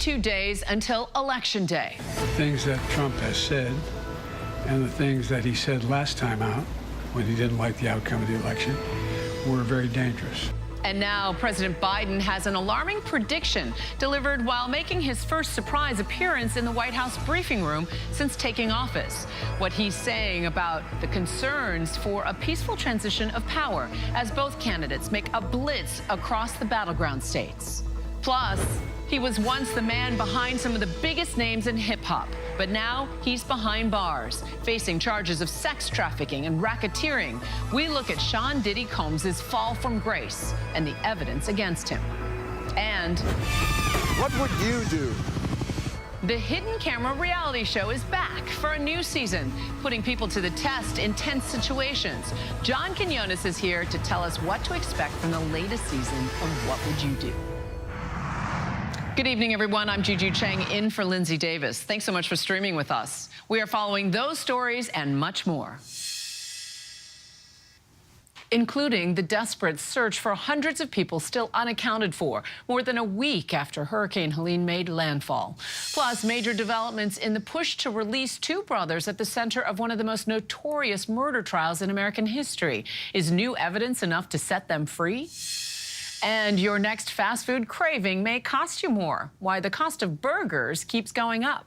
32 days until Election Day. The things that Trump has said and the things that he said last time out when he didn't like the outcome of the election were very dangerous. And now President Biden has an alarming prediction delivered while making his first surprise appearance in the White House briefing room since taking office. What he's saying about the concerns for a peaceful transition of power as both candidates make a blitz across the battleground states. Plus, he was once the man behind some of the biggest names in hip-hop, but now he's behind bars, facing charges of sex trafficking and racketeering. We look at Sean Diddy Combs' fall from grace and the evidence against him. And what would you do? The Hidden Camera reality show is back for a new season, putting people to the test in tense situations. John Quinones is here to tell us what to expect from the latest season of What Would You Do? Good evening, everyone. I'm Juju Chang in for Linsey Davis. Thanks so much for streaming with us. We are following those stories and much more, including the desperate search for hundreds of people still unaccounted for, more than a week after Hurricane Helene made landfall. Plus, major developments in the push to release two brothers at the center of one of the most notorious murder trials in American history. Is new evidence enough to set them free? And your next fast food craving may cost you more. Why the cost of burgers keeps going up.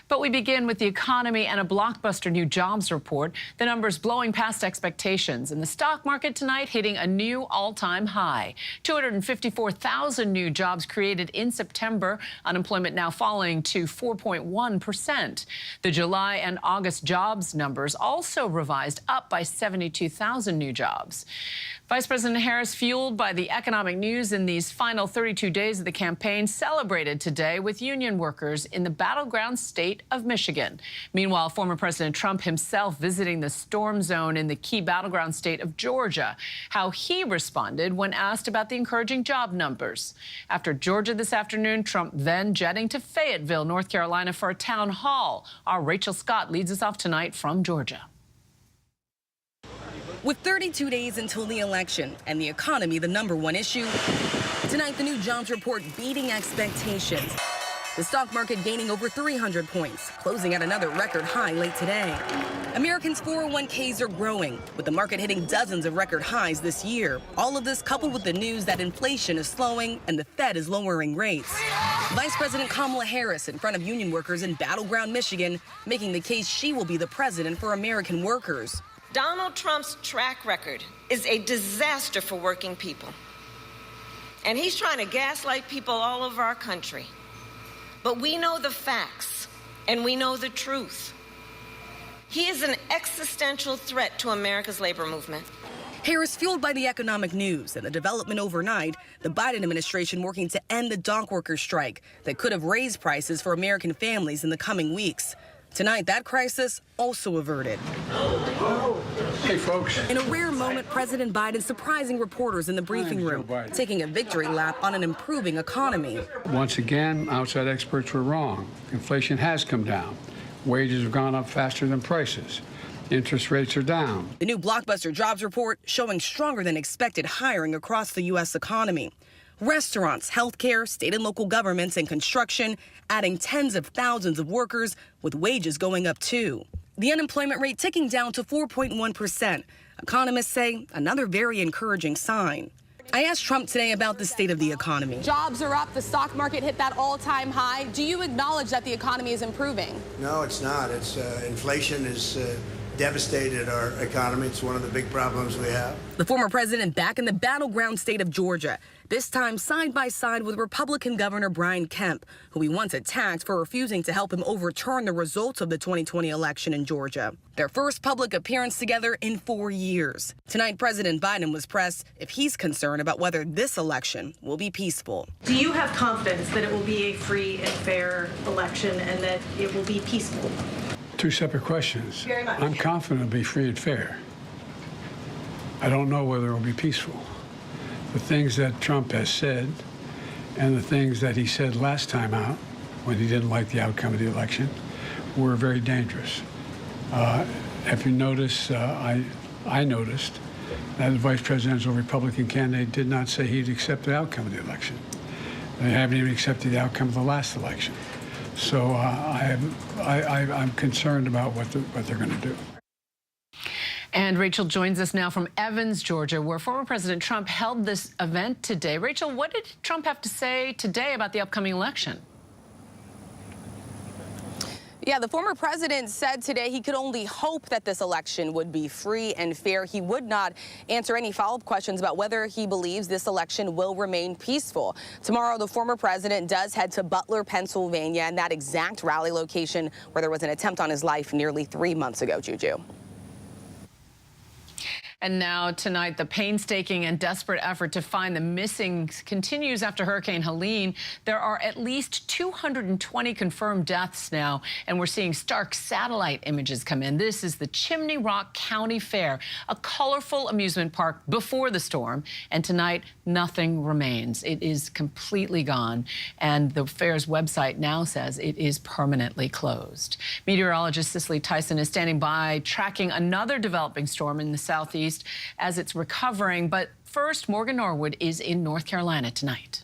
But we begin with the economy and a blockbuster new jobs report. The numbers blowing past expectations, and the stock market tonight hitting a new all-time high. 254,000 new jobs created in September. Unemployment now falling to 4.1%. The July and August jobs numbers also revised up by 72,000 new jobs. Vice President Harris, fueled by the economic news in these final 32 days of the campaign, celebrated today with union workers in the battleground state of Michigan. Meanwhile, former President Trump himself visiting the storm zone in the key battleground state of Georgia. How he responded when asked about the encouraging job numbers. After Georgia this afternoon, Trump then jetting to Fayetteville, North Carolina for a town hall. Our Rachel Scott leads us off tonight from Georgia. With 32 days until the election and the economy the #1 issue, tonight the new jobs report beating expectations. The stock market gaining over 300 points, closing at another record high late today. Americans' 401ks are growing, with the market hitting dozens of record highs this year. All of this coupled with the news that inflation is slowing and the Fed is lowering rates. Vice President Kamala Harris in front of union workers in battleground Michigan, making the case she will be the president for American workers. Donald Trump's track record is a disaster for working people. And he's trying to gaslight people all over our country. But we know the facts, and we know the truth. He is an existential threat to America's labor movement. Harris, fueled by the economic news and the development overnight, the Biden administration working to end the dock workers' strike that could have raised prices for American families in the coming weeks. Tonight, that crisis also averted. Hey, folks. In a rare moment, President Biden surprising reporters in the briefing room, taking a victory lap on an improving economy. Once again, outside experts were wrong. Inflation has come down. Wages have gone up faster than prices. Interest rates are down. The new blockbuster jobs report showing stronger than expected hiring across the U.S. economy. Restaurants, healthcare, state and local governments, and construction adding tens of thousands of workers with wages going up too. The unemployment rate ticking down to 4.1%. Economists say another very encouraging sign. I asked Trump today about the state of the economy. Jobs are up. The stock market hit that all-time high. Do you acknowledge that the economy is improving? No, it's not. It's inflation is devastated our economy. It's one of the big problems we have. The former president back in the battleground state of Georgia, this time side by side with Republican Governor Brian Kemp, who he once attacked for refusing to help him overturn the results of the 2020 election in Georgia. Their first public appearance together in 4 years. Tonight, President Biden was pressed if he's concerned about whether this election will be peaceful. Do you have confidence that it will be a free and fair election and that it will be peaceful? Two separate questions. Very much. I'm confident it'll be free and fair. I don't know whether it will be peaceful. The things that Trump has said and the things that he said last time out when he didn't like the outcome of the election were very dangerous. If you notice, I noticed that the vice presidential Republican candidate did not say he'd accept the outcome of the election. They haven't even accepted the outcome of the last election. So I'm concerned about what they're going to do. And Rachel joins us now from Evans, Georgia, where former President Trump held this event today. Rachel, what did Trump have to say today about the upcoming election? Yeah, the former president said today he could only hope that this election would be free and fair. He would not answer any follow-up questions about whether he believes this election will remain peaceful. Tomorrow, the former president does head to Butler, Pennsylvania, and that exact rally location where there was an attempt on his life nearly 3 months ago, Juju. And now tonight, the painstaking and desperate effort to find the missing continues after Hurricane Helene. There are at least 220 confirmed deaths now, and we're seeing stark satellite images come in. This is the Chimney Rock County Fair, a colorful amusement park before the storm. And tonight, nothing remains. It is completely gone. And the fair's website now says it is permanently closed. Meteorologist Cicely Tyson is standing by, tracking another developing storm in the southeast as it's recovering. But first, Morgan Norwood is in North Carolina tonight.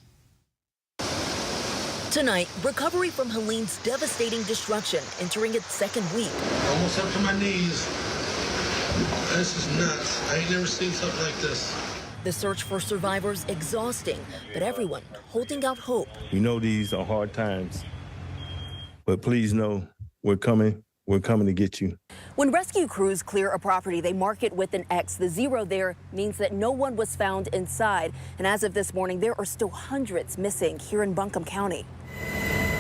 Tonight, recovery from Helene's devastating destruction entering its second week. Almost up to my knees. This is nuts. I ain't never seen something like this. The search for survivors exhausting, but everyone holding out hope. We know these are hard times, but please know we're coming. We're coming to get you. When rescue crews clear a property, they mark it with an X. The zero there means that no one was found inside. And as of this morning, there are still hundreds missing here in Buncombe County.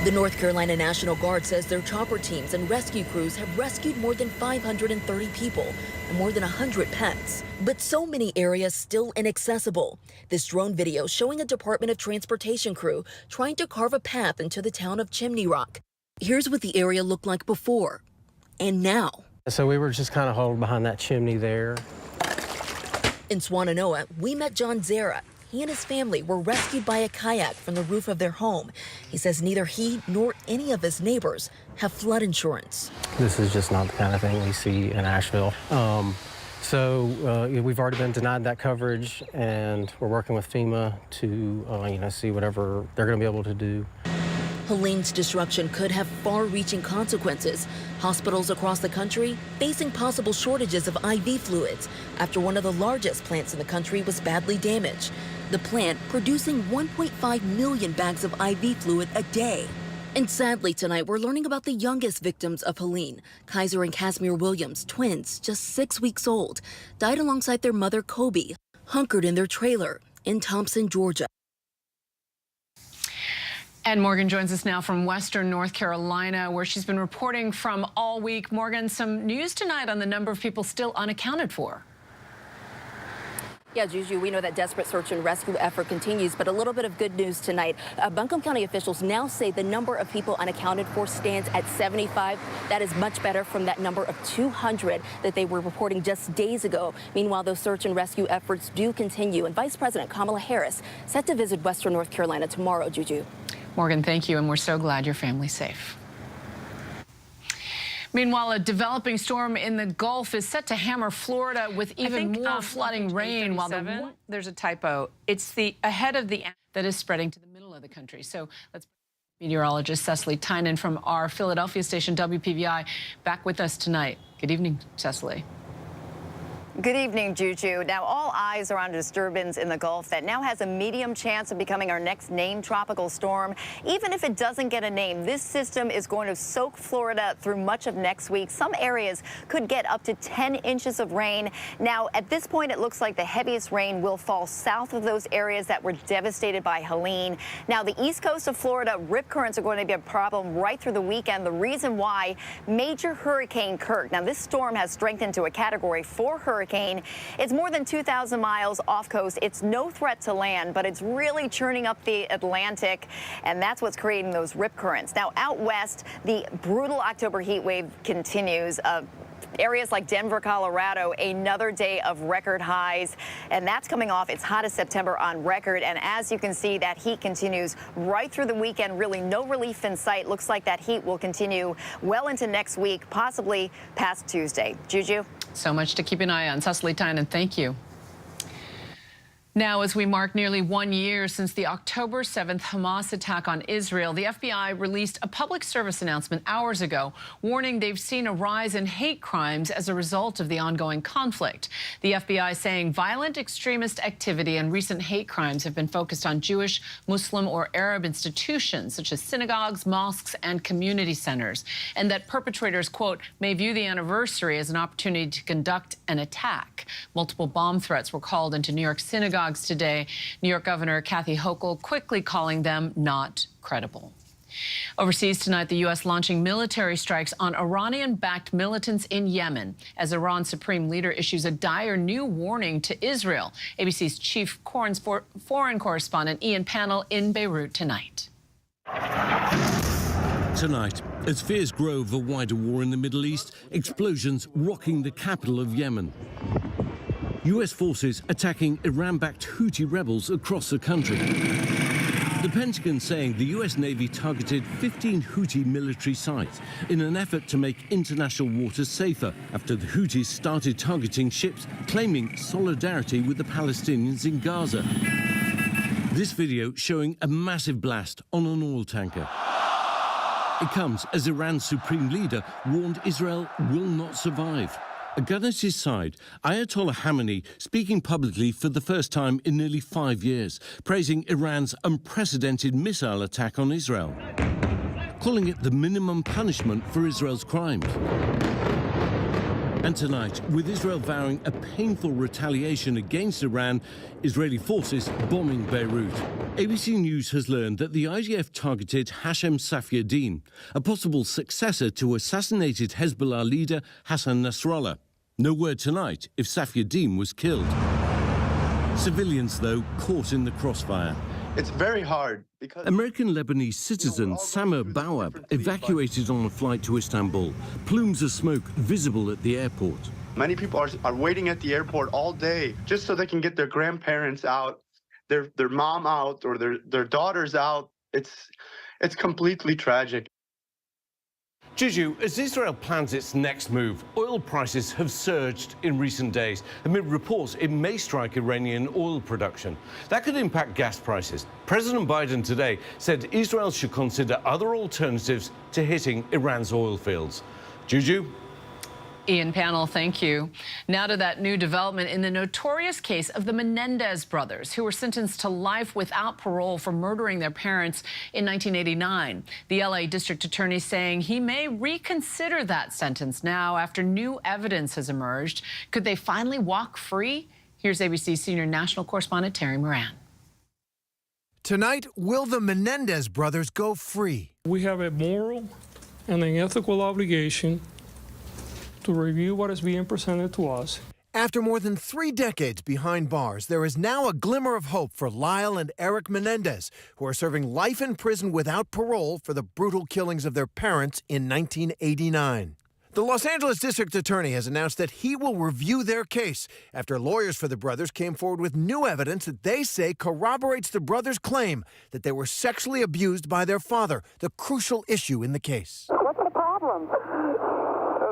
The North Carolina National Guard says their chopper teams and rescue crews have rescued more than 530 people and more than 100 pets. But so many areas still inaccessible. This drone video showing a Department of Transportation crew trying to carve a path into the town of Chimney Rock. Here's what the area looked like before and now. So we were just kind of huddled behind that chimney there. In Swannanoa, we met John Zera. He and his family were rescued by a kayak from the roof of their home. He says neither he nor any of his neighbors have flood insurance. This is just not the kind of thing we see in Asheville. We've already been denied that coverage, and we're working with FEMA to see whatever they're going to be able to do. Helene's destruction could have far-reaching consequences. Hospitals across the country facing possible shortages of IV fluids after one of the largest plants in the country was badly damaged. The plant producing 1.5 million bags of IV fluid a day. And sadly tonight, we're learning about the youngest victims of Helene. Kaiser and Casimir Williams, twins, just 6 weeks old, died alongside their mother, Kobe, hunkered in their trailer in Thompson, Georgia. And Morgan joins us now from Western North Carolina, where she's been reporting from all week. Morgan, some news tonight on the number of people still unaccounted for. Yeah, Juju, we know that desperate search and rescue effort continues, but a little bit of good news tonight. Buncombe County officials now say the number of people unaccounted for stands at 75. That is much better from that number of 200 that they were reporting just days ago. Meanwhile, those search and rescue efforts do continue, and Vice President Kamala Harris set to visit Western North Carolina tomorrow, Juju. Morgan, thank you, and we're so glad your family's safe. Meanwhile, a developing storm in the Gulf is set to hammer Florida with even more flooding rain. While there's a typo. It's the ahead of the that is spreading to the middle of the country. So let's meteorologist Cicely Tyson from our Philadelphia station WPVI back with us tonight. Good evening, Cicely. Good evening, Juju. Now, all eyes are on a disturbance in the Gulf that now has a medium chance of becoming our next named tropical storm. Even if it doesn't get a name, this system is going to soak Florida through much of next week. Some areas could get up to 10 inches of rain. Now, at this point, it looks like the heaviest rain will fall south of those areas that were devastated by Helene. Now, the east coast of Florida, rip currents are going to be a problem right through the weekend. The reason why, Major Hurricane Kirk. Now, this storm has strengthened to a Category 4 hurricane. It's more than 2,000 miles off coast. It's no threat to land, but it's really churning up the Atlantic, and that's what's creating those rip currents. Now, out west, the brutal October heat wave continues. Areas like Denver, Colorado, another day of record highs, and that's coming off its hottest September on record. And as you can see, that heat continues right through the weekend. Really no relief in sight. Looks like that heat will continue well into next week, possibly past Tuesday. Juju? So much to keep an eye on. Cicely Tyson, thank you. Now, as we mark nearly 1 year since the October 7th Hamas attack on Israel, the FBI released a public service announcement hours ago warning they've seen a rise in hate crimes as a result of the ongoing conflict. The FBI saying violent extremist activity and recent hate crimes have been focused on Jewish, Muslim, or Arab institutions such as synagogues, mosques, and community centers, and that perpetrators, quote, may view the anniversary as an opportunity to conduct an attack. Multiple bomb threats were called into New York synagogues today. New York Governor Kathy Hochul quickly calling them not credible. Overseas tonight, the U.S. launching military strikes on Iranian-backed militants in Yemen as Iran's supreme leader issues a dire new warning to Israel. ABC's chief foreign correspondent Ian Pannell in Beirut tonight. Tonight, as fears grow of a wider war in the Middle East, explosions rocking the capital of Yemen. U.S. forces attacking Iran-backed Houthi rebels across the country. The Pentagon saying the U.S. Navy targeted 15 Houthi military sites in an effort to make international waters safer after the Houthis started targeting ships claiming solidarity with the Palestinians in Gaza. This video showing a massive blast on an oil tanker. It comes as Iran's supreme leader warned Israel will not survive. A gun at his side, Ayatollah Khamenei speaking publicly for the first time in nearly 5 years, praising Iran's unprecedented missile attack on Israel, calling it the minimum punishment for Israel's crimes. And tonight, with Israel vowing a painful retaliation against Iran, Israeli forces bombing Beirut. ABC News has learned that the IDF targeted Hashem Safieddine, a possible successor to assassinated Hezbollah leader Hassan Nasrallah. No word tonight if Safieddine was killed. Civilians, though, caught in the crossfire. It's very hard because American Lebanese citizen Samer Bawab evacuated on a flight to Istanbul. Plumes of smoke visible at the airport. many people are waiting at the airport all day just so they can get their grandparents out, their mom out, or their daughters out. It's completely tragic. Juju, as Israel plans its next move, oil prices have surged in recent days amid reports it may strike Iranian oil production. That could impact gas prices. President Biden today said Israel should consider other alternatives to hitting Iran's oil fields. Juju? Ian Pannell, thank you. Now to that new development in the notorious case of the Menendez brothers, who were sentenced to life without parole for murdering their parents in 1989. The LA district attorney saying he may reconsider that sentence now after new evidence has emerged. Could they finally walk free? Here's ABC senior national correspondent Terry Moran. Tonight, will the Menendez brothers go free? We have a moral and an ethical obligation to review what is being presented to us. After more than 3 decades behind bars, there is now a glimmer of hope for Lyle and Eric Menendez, who are serving life in prison without parole for the brutal killings of their parents in 1989. The Los Angeles District Attorney has announced that he will review their case after lawyers for the brothers came forward with new evidence that they say corroborates the brothers' claim that they were sexually abused by their father, the crucial issue in the case. What's the problem?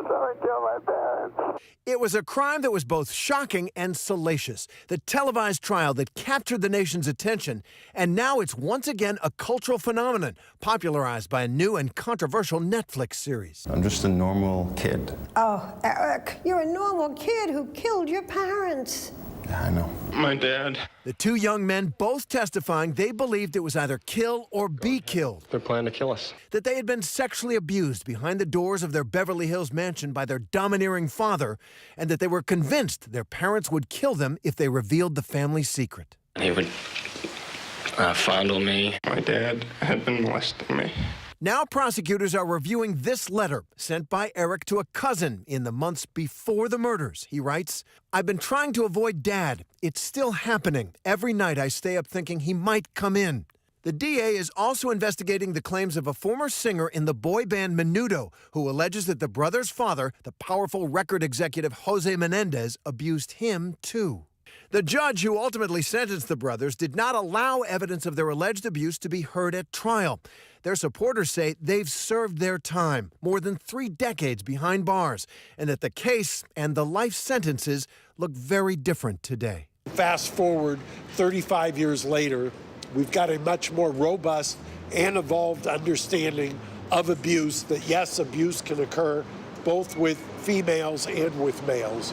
Someone killed my parents. It was a crime that was both shocking and salacious. The televised trial that captured the nation's attention, and now it's once again a cultural phenomenon, popularized by a new and controversial Netflix series. I'm just a normal kid. Oh, Eric, you're a normal kid who killed your parents. Yeah, I know. My dad. The 2 young men both testifying they believed it was either kill or be killed. They're planning to kill us. That they had been sexually abused behind the doors of their Beverly Hills mansion by their domineering father, and that they were convinced their parents would kill them if they revealed the family secret. He would fondle me. My dad had been molesting me. Now prosecutors are reviewing this letter sent by Eric to a cousin in the months before the murders. He writes, "I've been trying to avoid Dad. It's still happening. Every night I stay up thinking he might come in." The DA is also investigating the claims of a former singer in the boy band Menudo, who alleges that the brother's father, the powerful record executive Jose Menendez, abused him too. The judge who ultimately sentenced the brothers did not allow evidence of their alleged abuse to be heard at trial. Their supporters say they've served their time, more than 3 decades behind bars, and that the case and the life sentences look very different today. Fast forward 35 years later, we've got a much more robust and evolved understanding of abuse, that yes, abuse can occur both with females and with males.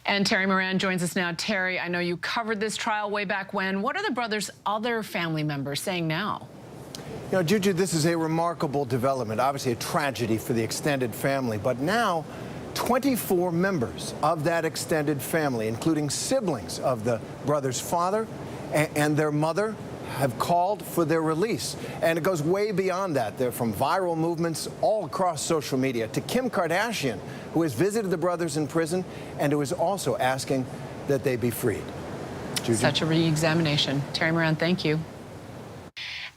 And Terry Moran joins us now. Terry, I know you covered this trial way back when. What are the brothers' other family members saying now? You know, Juju, this is a remarkable development, obviously a tragedy for the extended family, but now 24 members of that extended family, including siblings of the brother's father and their mother, have called for their release. And it goes way beyond that. They're from viral movements all across social media to Kim Kardashian, who has visited the brothers in prison and who is also asking that they be freed. Juju? Such a re-examination. Terry Moran, thank you.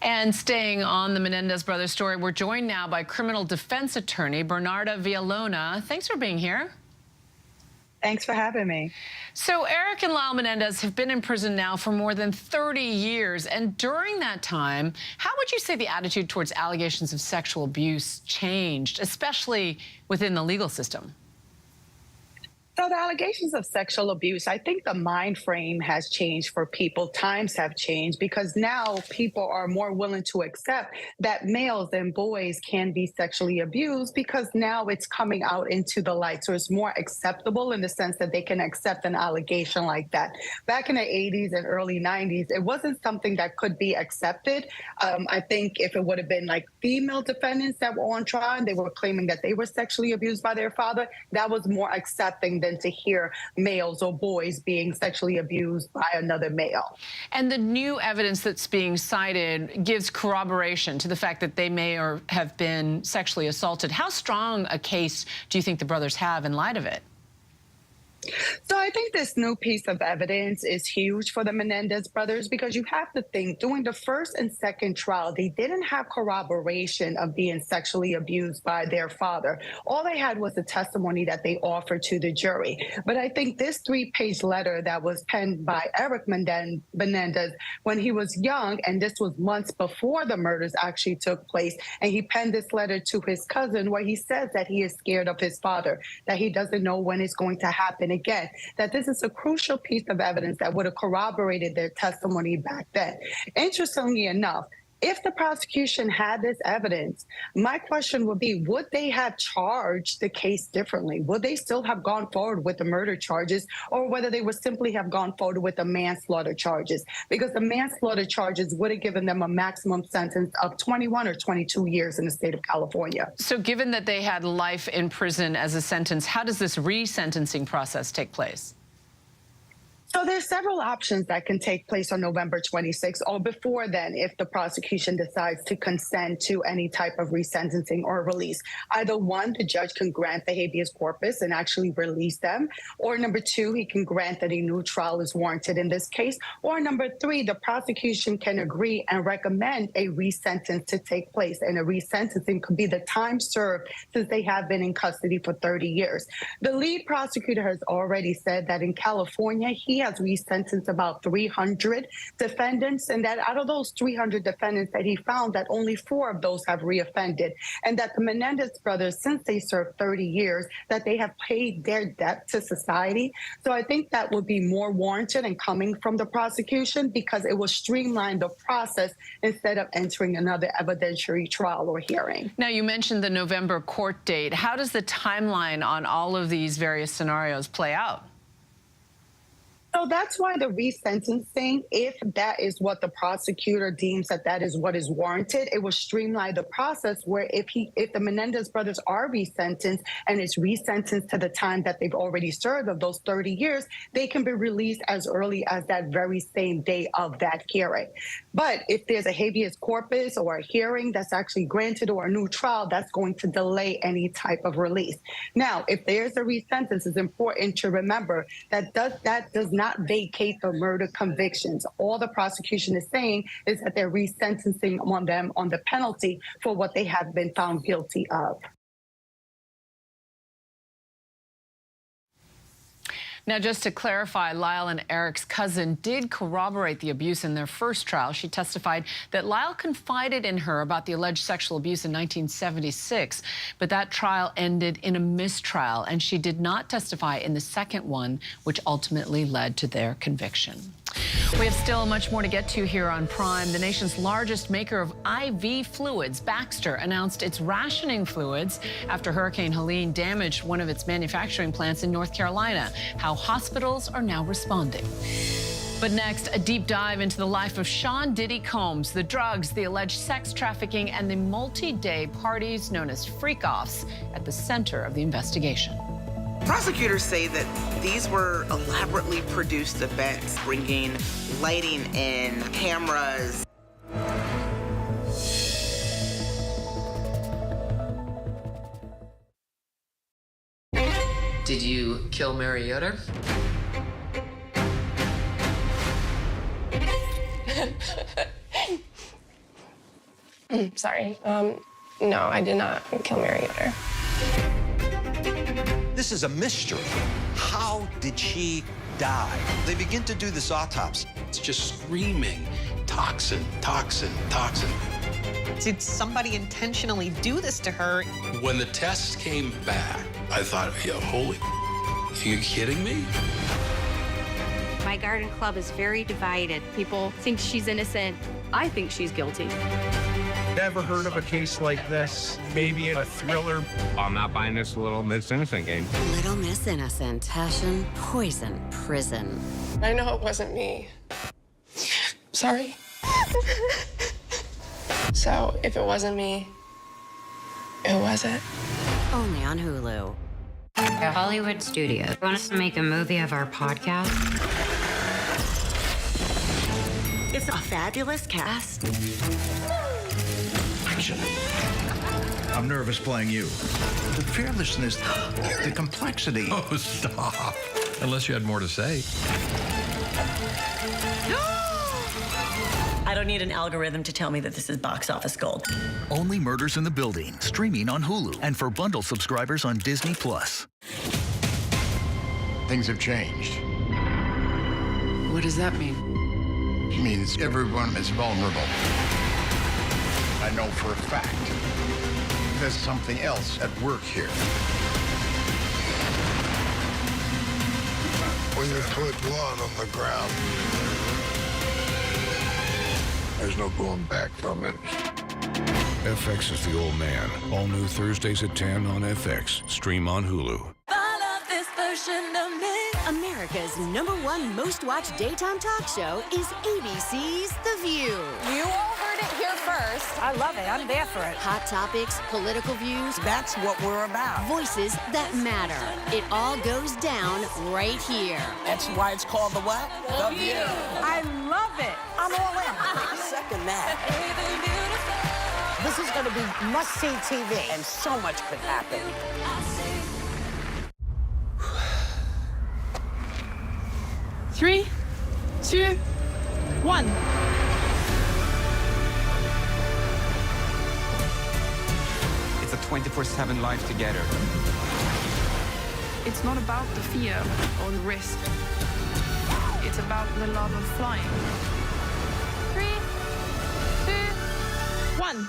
And staying on the Menendez brothers story, we're joined now by criminal defense attorney Bernarda Villalona. Thanks for being here. Thanks for having me. So Eric and Lyle Menendez have been in prison now for more than 30 years. And during that time, how would you say the attitude towards allegations of sexual abuse changed, especially within the legal system? So the allegations of sexual abuse, I think the mind frame has changed for people. Times have changed because now people are more willing to accept that males and boys can be sexually abused because now it's coming out into the light. So it's more acceptable in the sense that they can accept an allegation like that. Back in the 80s and early 90s, it wasn't something that could be accepted. I think if it would have been like female defendants that were on trial and they were claiming that they were sexually abused by their father, that was more accepting than to hear males or boys being sexually abused by another male. And the new evidence that's being cited gives corroboration to the fact that they may or have been sexually assaulted. How strong a case do you think the brothers have in light of it? So I think this new piece of evidence is huge for the Menendez brothers because you have to think during the first and second trial, they didn't have corroboration of being sexually abused by their father. All they had was the testimony that they offered to the jury. But I think this 3-page letter that was penned by Eric Menendez when he was young, and this was months before the murders actually took place, and he penned this letter to his cousin where he says that he is scared of his father, that he doesn't know when it's going to happen again, that this is a crucial piece of evidence that would have corroborated their testimony back then. Interestingly enough, if the prosecution had this evidence, my question would be, would they have charged the case differently? Would they still have gone forward with the murder charges, or whether they would simply have gone forward with the manslaughter charges? Because the manslaughter charges would have given them a maximum sentence of 21 or 22 years in the state of California. So given that they had life in prison as a sentence, how does this resentencing process take place? So there's several options that can take place on November 26th or before then if the prosecution decides to consent to any type of resentencing or release. Either one, the judge can grant the habeas corpus and actually release them, or number two, he can grant that a new trial is warranted in this case, or number three, the prosecution can agree and recommend a resentence to take place, and a resentencing could be the time served since they have been in custody for 30 years. The lead prosecutor has already said that in California, he has resentenced about 300 defendants, and that out of those 300 defendants that he found, that only 4 of those have reoffended, and that the Menendez brothers, since they served 30 years, that they have paid their debt to society. So I think that would be more warranted and coming from the prosecution because it will streamline the process instead of entering another evidentiary trial or hearing. Now, you mentioned the November court date. How does the timeline on all of these various scenarios play out? So that's why the resentencing, if that is what the prosecutor deems that that is what is warranted, it will streamline the process where if the Menendez brothers are resentenced and it's resentenced to the time that they've already served of those 30 years, they can be released as early as that very same day of that hearing. But if there's a habeas corpus or a hearing that's actually granted or a new trial, that's going to delay any type of release. Now, if there's a resentence, it's important to remember that does not vacate the murder convictions. All the prosecution is saying is that they're resentencing on them on the penalty for what they have been found guilty of. Now, just to clarify, Lyle and Eric's cousin did corroborate the abuse in their first trial. She testified that Lyle confided in her about the alleged sexual abuse in 1976, but that trial ended in a mistrial, and she did not testify in the second one, which ultimately led to their conviction. We have still much more to get to here on Prime. The nation's largest maker of IV fluids, Baxter, announced it's rationing fluids after Hurricane Helene damaged one of its manufacturing plants in North Carolina. How hospitals are now responding. But next, a deep dive into the life of Sean Diddy Combs, the drugs, the alleged sex trafficking, and the multi-day parties known as freak-offs at the center of the investigation. Prosecutors say that these were elaborately produced events, bringing lighting in, cameras. Did you kill Mary Yoder? Sorry. No, I did not kill Mary Yoder. This is a mystery. How did she die? They begin to do this autopsy. It's just screaming, toxin, toxin, toxin. Did somebody intentionally do this to her? When the tests came back, I thought, yeah, holy, are you kidding me? My garden club is very divided. People think she's innocent. I think she's guilty. Never heard of a case like this? Maybe a thriller? I'm not buying this Little Miss Innocent game. Little Miss Innocent. Passion, poison, prison. I know it wasn't me. Sorry. So, if it wasn't me, who was it? Only on Hulu. A Hollywood studio want us to make a movie of our podcast. It's a fabulous cast. Action. I'm nervous playing you. The fearlessness, the complexity. Oh, stop. Unless you had more to say. I don't need an algorithm to tell me that this is box office gold. Only Murders in the Building, streaming on Hulu and for bundle subscribers on Disney+. Things have changed. What does that mean? It means everyone is vulnerable. I know for a fact there's something else at work here. When you put blood on the ground, there's no going back from it. FX is the old man. All new Thursdays at 10 on FX. Stream on Hulu. America's #1 most watched daytime talk show is ABC's The View. You all heard it here first. I love it. I'm there for it. Hot topics, political views. That's what we're about. Voices that matter. It all goes down right here. That's why it's called The what? The View. I love it. I'm all in. Second that. This is going to be must-see TV. And so much could happen. 3, 2, 1. It's a 24/7 life together. It's not about the fear or the risk. It's about the love of flying. 3, 2, 1.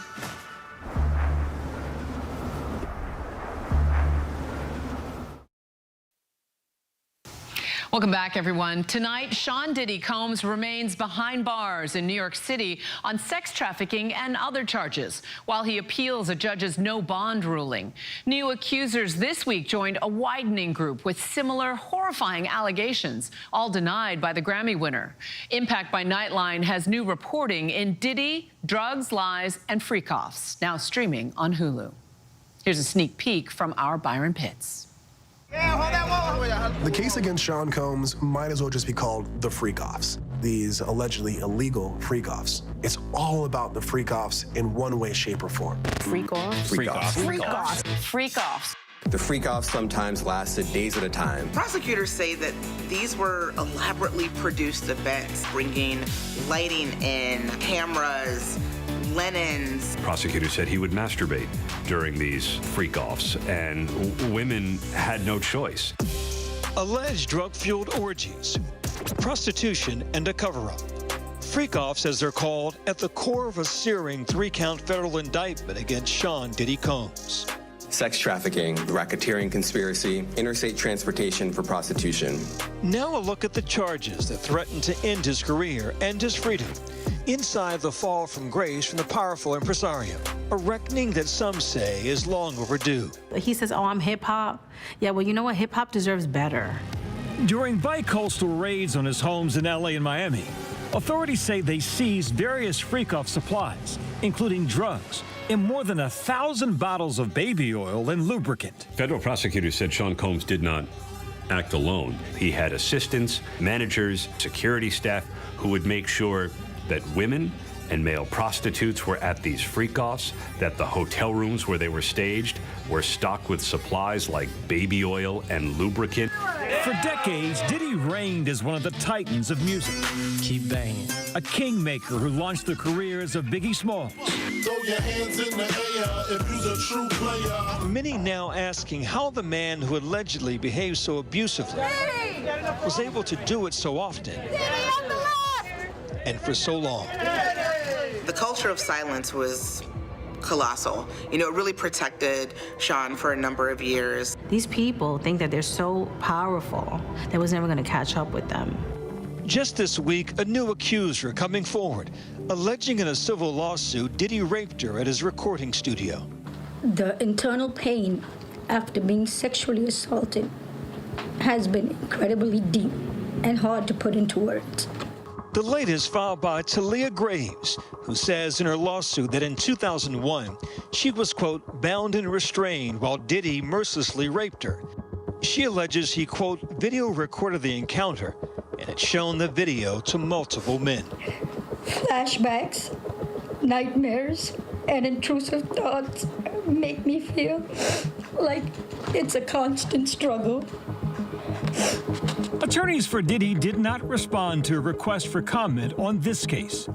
Welcome back, everyone. Tonight, Sean Diddy Combs remains behind bars in New York City on sex trafficking and other charges, while he appeals a judge's no bond ruling. New accusers this week joined a widening group with similar horrifying allegations, all denied by the Grammy winner. Impact by Nightline has new reporting in Diddy, Drugs, Lies, and Freak-Offs, now streaming on Hulu. Here's a sneak peek from our Byron Pitts. The case against Sean Combs might as well just be called the freak-offs. These allegedly illegal freak-offs. It's all about the freak-offs in one way, shape, or form. Freak-offs? Freak-offs. Freak-offs. Freak-offs. The freak-offs sometimes lasted days at a time. Prosecutors say that these were elaborately produced events, bringing lighting in, cameras, linens. Prosecutor said he would masturbate during these freak-offs, and women had no choice. Alleged drug-fueled orgies, prostitution, and a cover-up. Freak-offs, as they're called, at the core of a searing 3-count federal indictment against Sean Diddy Combs. Sex trafficking, racketeering conspiracy, interstate transportation for prostitution. Now a look at the charges that threaten to end his career and his freedom. Inside the fall from grace from the powerful impresario, a reckoning that some say is long overdue. He says, oh, I'm hip-hop. Yeah, well, you know what? Hip-hop deserves better. During bi-coastal raids on his homes in L.A. and Miami, authorities say they seized various freak-off supplies, including drugs, and more than 1,000 bottles of baby oil and lubricant. Federal prosecutors said Sean Combs did not act alone. He had assistants, managers, security staff who would make sure that women and male prostitutes were at these freak-offs, that the hotel rooms where they were staged were stocked with supplies like baby oil and lubricant. For decades, Diddy reigned as one of the titans of music. Keep banging. A kingmaker who launched the careers of Biggie Smalls. Throw your hands in the air if you're a true player. Many now asking how the man who allegedly behaved so abusively was able to do it so often and for so long. The culture of silence was colossal. You know, it really protected Sean for a number of years. These people think that they're so powerful that was never going to catch up with them. Just this week, a new accuser coming forward, alleging in a civil lawsuit Diddy raped her at his recording studio. The internal pain after being sexually assaulted has been incredibly deep and hard to put into words. The latest filed by Talia Graves, who says in her lawsuit that in 2001, she was, quote, bound and restrained while Diddy mercilessly raped her. She alleges he, quote, video recorded the encounter and had shown the video to multiple men. Flashbacks, nightmares, and intrusive thoughts make me feel like it's a constant struggle. Attorneys for Diddy did not respond to a request for comment on this case.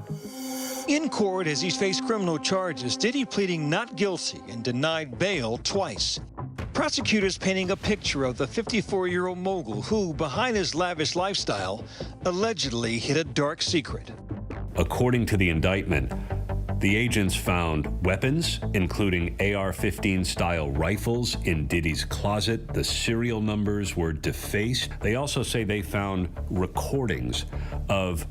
In court, as he's faced criminal charges, Diddy pleading not guilty and denied bail twice. Prosecutors painting a picture of the 54-year-old mogul who, behind his lavish lifestyle, allegedly hid a dark secret. According to the indictment, the agents found weapons, including AR-15 style rifles, in Diddy's closet. The serial numbers were defaced. They also say they found recordings of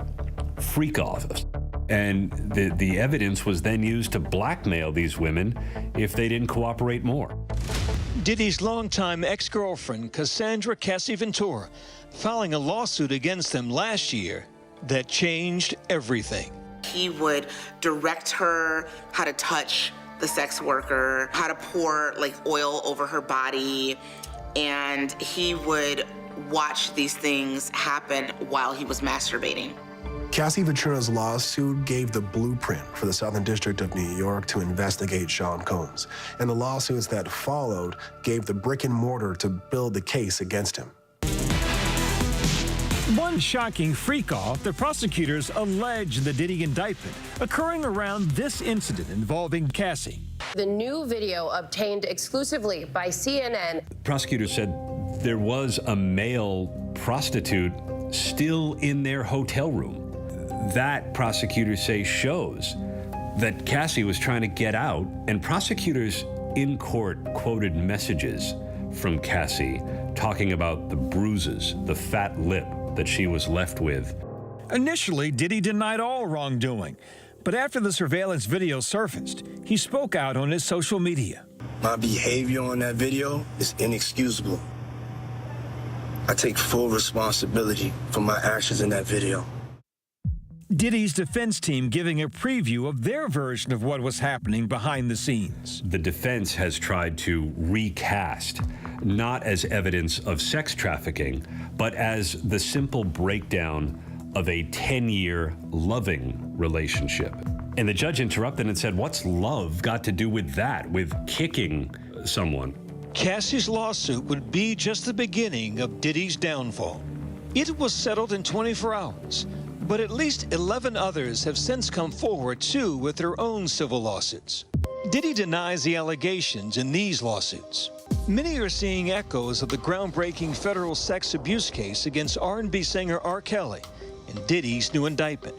freak-offs. And the evidence was then used to blackmail these women if they didn't cooperate more. Diddy's longtime ex-girlfriend, Cassandra Cassie Ventura, filing a lawsuit against them last year that changed everything. He would direct her how to touch the sex worker, how to pour like oil over her body, and he would watch these things happen while he was masturbating. Cassie Ventura's lawsuit gave the blueprint for the Southern District of New York to investigate Sean Combs, and the lawsuits that followed gave the brick and mortar to build the case against him. One shocking freak-off the prosecutors allege the Diddy indictment occurring around this incident involving Cassie. The new video obtained exclusively by CNN. Prosecutors said there was a male prostitute still in their hotel room. That, prosecutors say, shows that Cassie was trying to get out, and prosecutors in court quoted messages from Cassie talking about the bruises, the fat lip that she was left with. Initially, Diddy denied all wrongdoing, but after the surveillance video surfaced, he spoke out on his social media. My behavior on that video is inexcusable. I take full responsibility for my actions in that video. Diddy's defense team giving a preview of their version of what was happening behind the scenes. The defense has tried to recast, not as evidence of sex trafficking, but as the simple breakdown of a 10-year loving relationship. And the judge interrupted and said, what's love got to do with that, with kicking someone? Cassie's lawsuit would be just the beginning of Diddy's downfall. It was settled in 24 hours, but at least 11 others have since come forward, too, with their own civil lawsuits. Diddy denies the allegations in these lawsuits. Many are seeing echoes of the groundbreaking federal sex abuse case against R&B singer R. Kelly in Diddy's new indictment.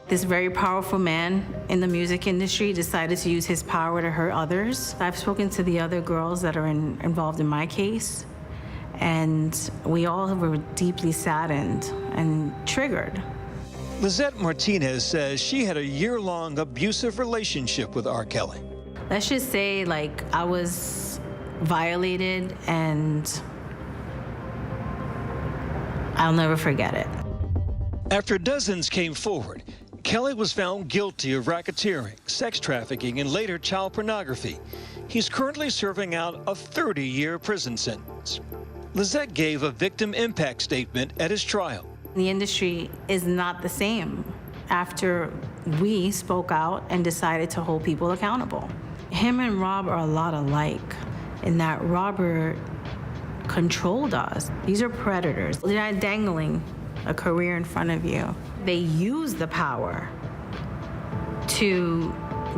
This very powerful man in the music industry decided to use his power to hurt others. I've spoken to the other girls that are involved in my case, and we all were deeply saddened and triggered. Lizette Martinez says she had a year-long abusive relationship with R. Kelly. Let's just say, like, I was violated, and I'll never forget it. After dozens came forward, Kelly was found guilty of racketeering, sex trafficking, and later child pornography. He's currently serving out a 30-year prison sentence. Lizette gave a victim impact statement at his trial. The industry is not the same after we spoke out and decided to hold people accountable. Him and Rob are a lot alike in that Robert controlled us. These are predators. They're not dangling a career in front of you. They use the power to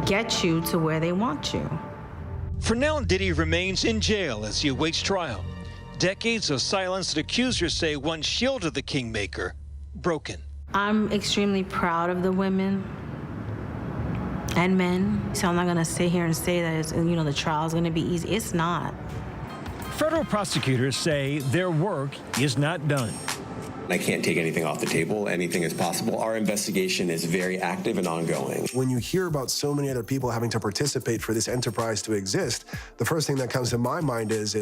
get you to where they want you. For now, Diddy remains in jail as he awaits trial. Decades of silence that accusers say once shielded the kingmaker, broken. I'm extremely proud of the women and men, so I'm not gonna sit here and say that the trial's gonna be easy. It's not. Federal prosecutors say their work is not done. I can't take anything off the table. Anything is possible. Our investigation is very active and ongoing. When you hear about so many other people having to participate for this enterprise to exist, the first thing that comes to my mind is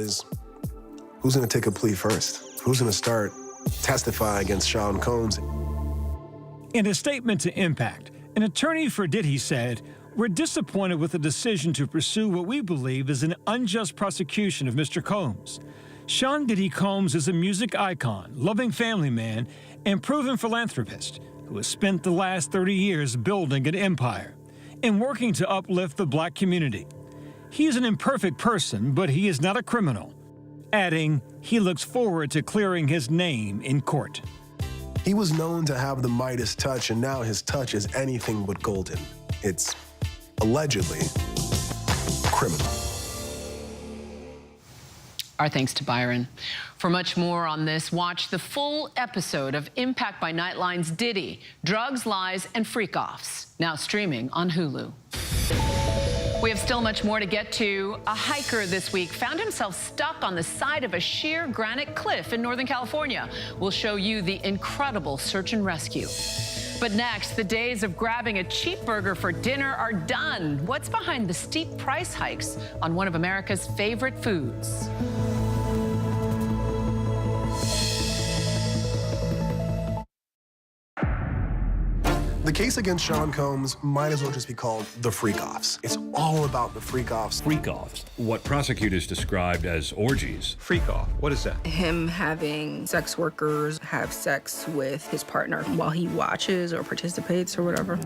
who's going to take a plea first? Who's going to start testifying against Sean Combs? In a statement to Impact, an attorney for Diddy said, "We're disappointed with the decision to pursue what we believe is an unjust prosecution of Mr. Combs. Sean Diddy Combs is a music icon, loving family man, and proven philanthropist who has spent the last 30 years building an empire and working to uplift the black community. He is an imperfect person, but he is not a criminal," adding he looks forward to clearing his name in court. He was known to have the Midas touch, and now his touch is anything but golden. It's allegedly criminal. Our thanks to Byron. For much more on this, watch the full episode of Impact by Nightline's Diddy, Drugs, Lies, and Freak-Offs, now streaming on Hulu. We have still much more to get to. A hiker this week found himself stuck on the side of a sheer granite cliff in Northern California. We'll show you the incredible search and rescue. But next, the days of grabbing a cheap burger for dinner are done. What's behind the steep price hikes on one of America's favorite foods? The case against Sean Combs might as well just be called the Freak-Offs. It's all about the Freak-Offs. Freak-Offs, what prosecutors described as orgies. Freak-off, what is that? Him having sex workers have sex with his partner while he watches or participates or whatever.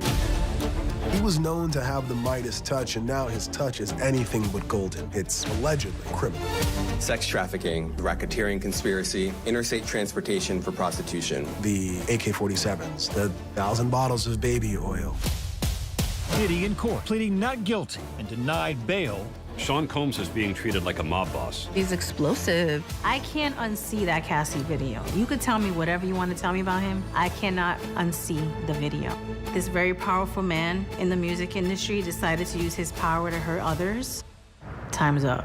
He was known to have the Midas touch, and now his touch is anything but golden. It's allegedly criminal. Sex trafficking, racketeering conspiracy, interstate transportation for prostitution. The AK-47s, the 1,000 bottles of baby oil. Diddy in court, pleading not guilty and denied bail. Sean Combs is being treated like a mob boss. He's explosive. I can't unsee that Cassie video. You could tell me whatever you want to tell me about him. I cannot unsee the video. This very powerful man in the music industry decided to use his power to hurt others. Time's up.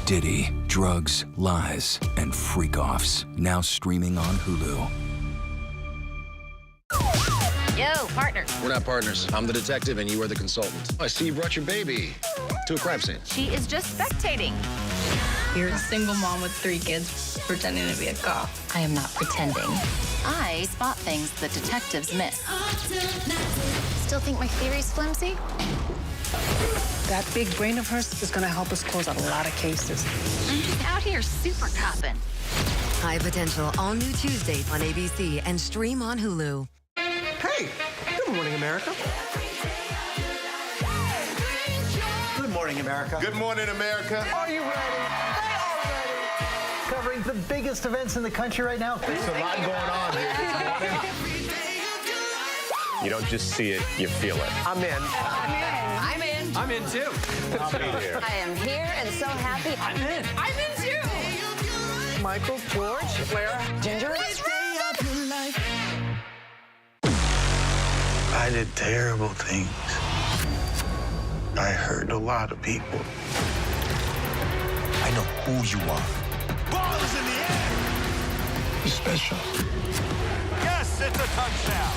Diddy, Drugs, Lies, and Freak-Offs, now streaming on Hulu. Yo, partner. We're not partners. I'm the detective and you are the consultant. I see you brought your baby to a crime scene. She is just spectating. You're a single mom with 3 kids pretending to be a cop. I am not pretending. I spot things that detectives miss. Still think my theory's flimsy? That big brain of hers is gonna help us close out a lot of cases. I'm just out here super copping. High Potential, all new Tuesdays on ABC and stream on Hulu. Hey, good morning, America. Good morning, America. Good morning, America. Are you ready? They are ready. Covering the biggest events in the country right now. There's a lot going on here this morning. You don't just see it, you feel it. I'm in. I'm in. I'm in too. I'll be here. I am here and so happy. I'm in. I'm in too. Michael, George, Clara, Ginger. I did terrible things. I hurt a lot of people. I know who you are. Ball is in the air. You're special. Yes, it's a touchdown.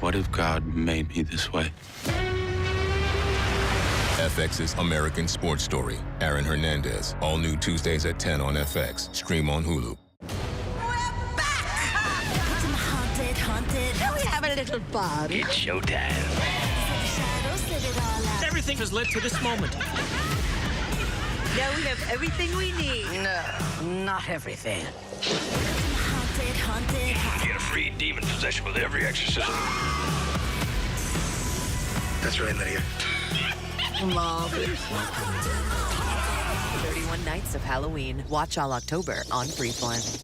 What if God made me this way? FX's American Sports Story. Aaron Hernandez. All new Tuesdays at 10 on FX. Stream on Hulu. Now we have a little fun. It's showtime. Everything has led to this moment. Now we have everything we need. No, not everything. You get a free demon possession with every exorcism. That's right, Lydia. Mom. 31 Nights of Halloween. Watch all October on Freeform.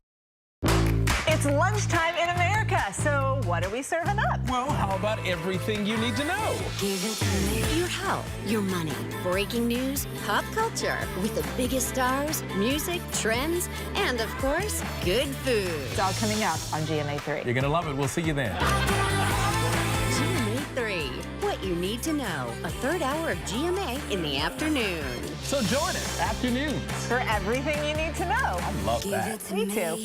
It's lunchtime in America, so what are we serving up? Well, how about everything you need to know? Your health, your money, breaking news, pop culture, with the biggest stars, music, trends, and of course, good food. It's all coming up on GMA 3. You're going to love it. We'll see you then. GMA 3, what you need to know. A third hour of GMA in the afternoon. So join us afternoons. For everything you need to know. I love that. Me too.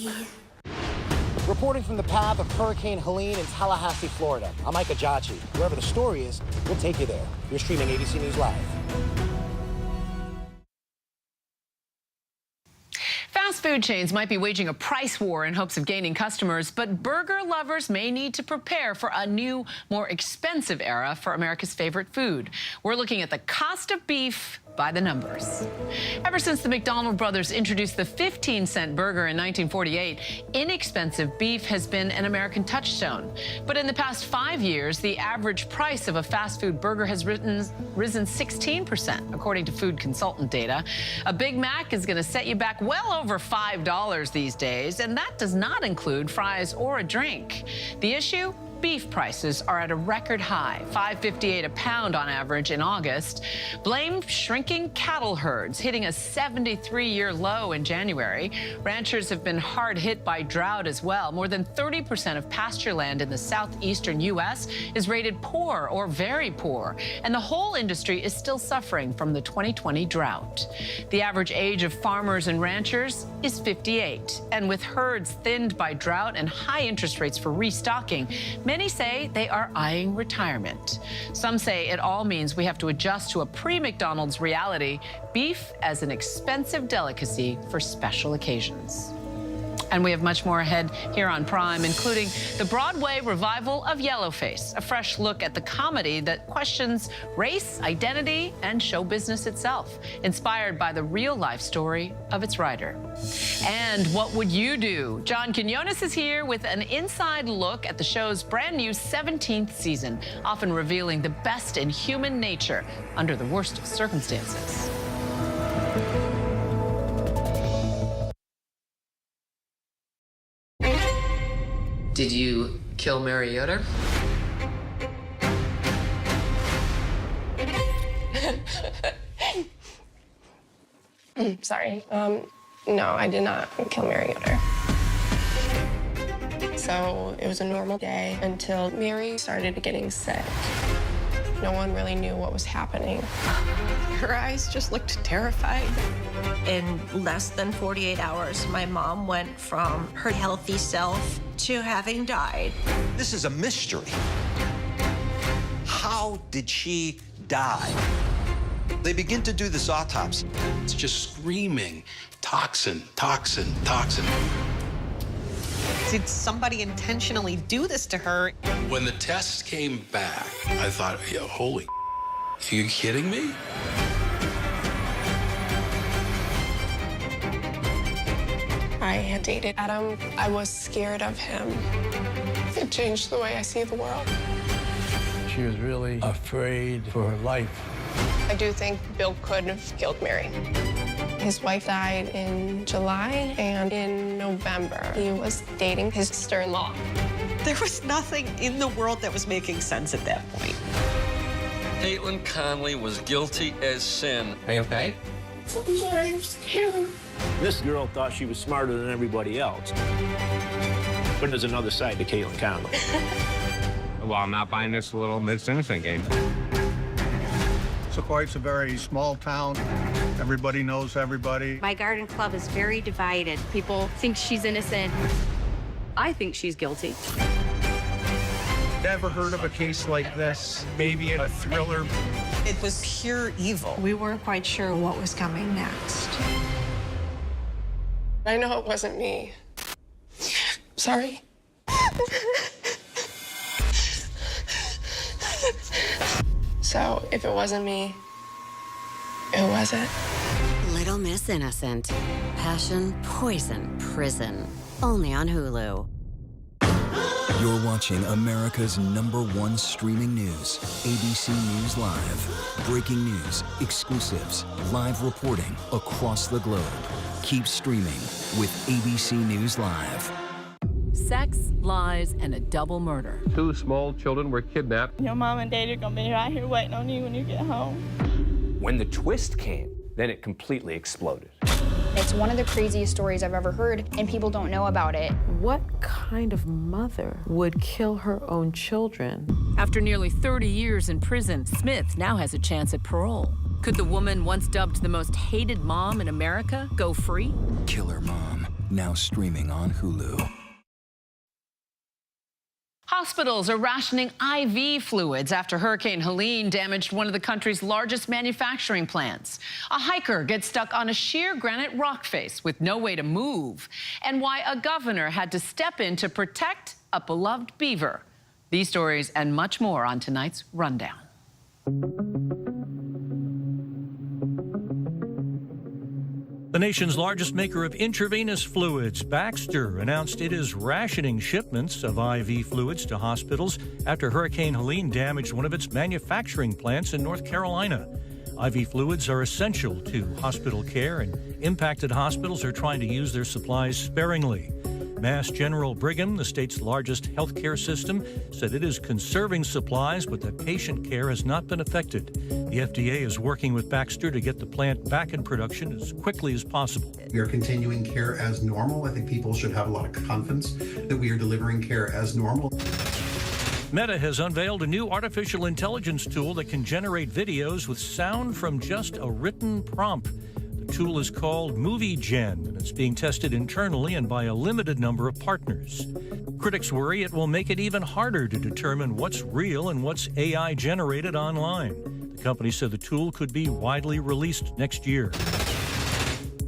Reporting from the path of Hurricane Helene in Tallahassee, Florida, I'm Micah Jachi. Wherever the story is, we'll take you there. You're streaming ABC News Live. Fast food chains might be waging a price war in hopes of gaining customers, but burger lovers may need to prepare for a new, more expensive era for America's favorite food. We're looking at the cost of beef by the numbers. Ever since the McDonald brothers introduced the 15-cent burger in 1948, inexpensive beef has been an American touchstone. But in the past 5 years, the average price of a fast food burger has risen 16%, according to food consultant data. A Big Mac is going to set you back well over $5 these days, and that does not include fries or a drink. The issue? Beef prices are at a record high, $5.58 a pound on average in August. Blame shrinking cattle herds, hitting a 73-year low in January. Ranchers have been hard hit by drought as well. More than 30% of pasture land in the southeastern U.S. is rated poor or very poor, and the whole industry is still suffering from the 2020 drought. The average age of farmers and ranchers is 58, and with herds thinned by drought and high interest rates for restocking, many say they are eyeing retirement. Some say it all means we have to adjust to a pre-McDonald's reality, beef as an expensive delicacy for special occasions. And we have much more ahead here on Prime, including the Broadway revival of Yellowface, a fresh look at the comedy that questions race, identity, and show business itself, inspired by the real-life story of its writer. And what would you do? John Quinones is here with an inside look at the show's brand new 17th season, often revealing the best in human nature under the worst of circumstances. Did you kill Mariota? Sorry. No, I did not kill Mariota. So it was a normal day until Mary started getting sick. No one really knew what was happening. Her eyes just looked terrified. In less than 48 hours, my mom went from her healthy self to having died. This is a mystery. How did she die? They begin to do this autopsy. It's just screaming, toxin, toxin, toxin. Did somebody intentionally do this to her? When the test came back, I thought, yeah, holy, are you kidding me? I had dated Adam. I was scared of him. It changed the way I see the world. She was really afraid for her life. I do think Bill could have killed Mary. His wife died in July, and in November, he was dating his sister-in-law. There was nothing in the world that was making sense at that point. Caitlin Conley was guilty as sin. Are you okay? This girl thought she was smarter than everybody else. But there's another side to Caitlin Conley. Well, I'm not buying this little Miss Innocent game. Sequoia's a very small town. Everybody knows everybody. My garden club is very divided. People think she's innocent. I think she's guilty. Never heard of a case like this. Maybe in a thriller. It was pure evil. We weren't quite sure what was coming next. I know it wasn't me. Sorry. So, if it wasn't me, who was it? Little Miss Innocent. Passion, poison, prison. Only on Hulu. You're watching America's #1 streaming news, ABC News Live. Breaking news, exclusives, live reporting across the globe. Keep streaming with ABC News Live. Sex, lies, and a double murder. 2 small children were kidnapped. Your mom and dad are gonna be right here waiting on you when you get home. When the twist came, then it completely exploded. It's one of the craziest stories I've ever heard, and people don't know about it. What kind of mother would kill her own children? After nearly 30 years in prison, Smith now has a chance at parole. Could the woman once dubbed the most hated mom in America go free? Killer Mom, now streaming on Hulu. Hospitals are rationing IV fluids after Hurricane Helene damaged one of the country's largest manufacturing plants. A hiker gets stuck on a sheer granite rock face with no way to move, and why a governor had to step in to protect a beloved beaver. These stories and much more on tonight's Rundown. The nation's largest maker of intravenous fluids, Baxter, announced it is rationing shipments of IV fluids to hospitals after Hurricane Helene damaged one of its manufacturing plants in North Carolina. IV fluids are essential to hospital care, and impacted hospitals are trying to use their supplies sparingly. Mass General Brigham, the state's largest healthcare system, said it is conserving supplies, but that patient care has not been affected. The FDA is working with Baxter to get the plant back in production as quickly as possible. We are continuing care as normal. I think people should have a lot of confidence that we are delivering care as normal. Meta has unveiled a new artificial intelligence tool that can generate videos with sound from just a written prompt. The tool is called Movie Gen, and it's being tested internally and by a limited number of partners. Critics worry it will make it even harder to determine what's real and what's AI generated online. The company said the tool could be widely released next year.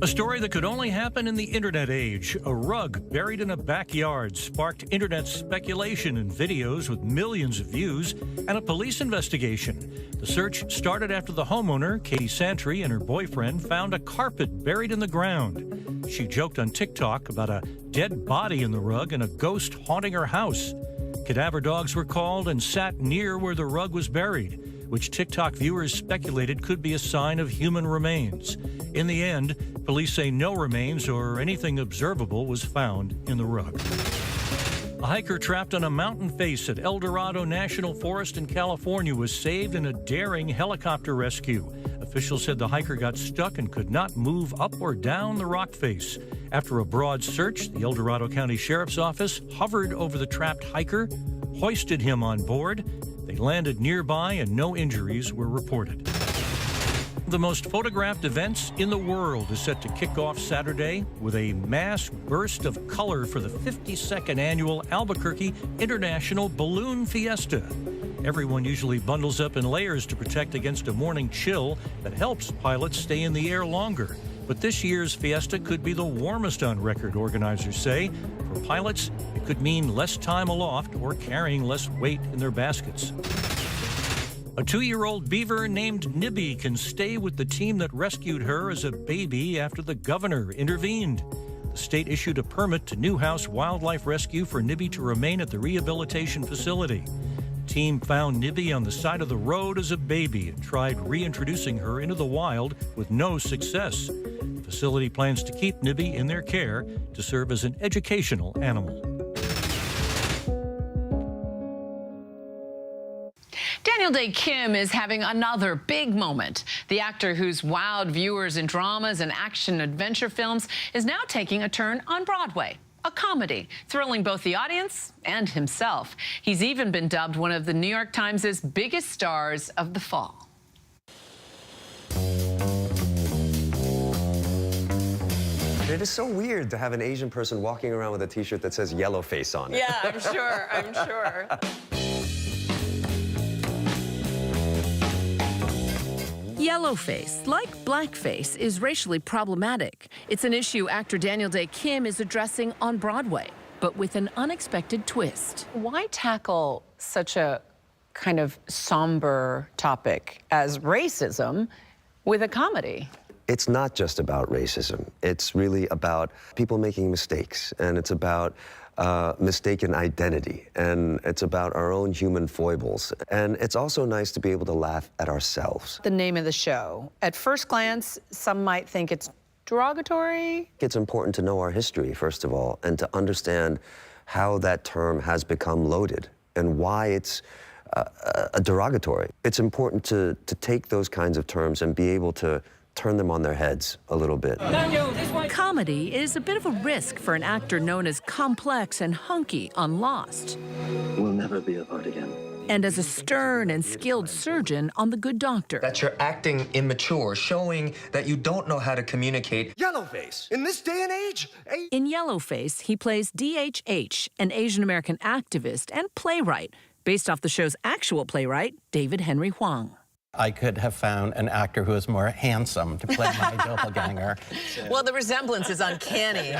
A story that could only happen in the internet age. A rug buried in a backyard sparked internet speculation and videos with millions of views and a police investigation. The search started after the homeowner, Katie Santry, and her boyfriend found a carpet buried in the ground. She joked on TikTok about a dead body in the rug and a ghost haunting her house. Cadaver dogs were called and sat near where the rug was buried, which TikTok viewers speculated could be a sign of human remains. In the end, police say no remains or anything observable was found in the rug. A hiker trapped on a mountain face at El Dorado National Forest in California was saved in a daring helicopter rescue. Officials said the hiker got stuck and could not move up or down the rock face. After a broad search, the El Dorado County Sheriff's Office hovered over the trapped hiker, hoisted him on board. They landed nearby and no injuries were reported. The most photographed events in the world is set to kick off Saturday with a mass burst of color for the 52nd annual Albuquerque International Balloon Fiesta. Everyone usually bundles up in layers to protect against a morning chill that helps pilots stay in the air longer. But this year's fiesta could be the warmest on record, organizers say. For pilots, it could mean less time aloft or carrying less weight in their baskets. A 2-year-old beaver named Nibby can stay with the team that rescued her as a baby after the governor intervened. The state issued a permit to Newhouse Wildlife Rescue for Nibby to remain at the rehabilitation facility. The team found Nibby on the side of the road as a baby and tried reintroducing her into the wild with no success. The facility plans to keep Nibby in their care to serve as an educational animal. Daniel Daniel Day Kim is having another big moment. The actor who's wowed viewers in dramas and action-adventure films is now taking a turn on Broadway. A comedy, thrilling both the audience and himself. He's even been dubbed one of the New York Times' biggest stars of the fall. It is so weird to have an Asian person walking around with a T-shirt that says yellow face on it. Yeah, I'm sure, I'm sure. Yellowface, like blackface, is racially problematic. It's an issue actor Daniel Day Kim is addressing on Broadway, but with an unexpected twist. Why tackle such a kind of somber topic as racism with a comedy? It's not just about racism. It's really about people making mistakes, and it's about mistaken identity, and it's about our own human foibles. And it's also nice to be able to laugh at ourselves. The name of the show. At first glance, some might think it's derogatory. It's important to know our history, first of all, and to understand how that term has become loaded and why it's a derogatory. It's important to take those kinds of terms and be able to turn them on their heads a little bit. Comedy is a bit of a risk for an actor known as complex and hunky on Lost. We'll never be apart again. And as a stern and skilled surgeon on The Good Doctor. That you're acting immature, showing that you don't know how to communicate. Yellowface, in this day and age? In Yellowface, he plays DHH, an Asian American activist and playwright, based off the show's actual playwright, David Henry Hwang. I could have found an actor who was more handsome to play my doppelganger. Well, the resemblance is uncanny.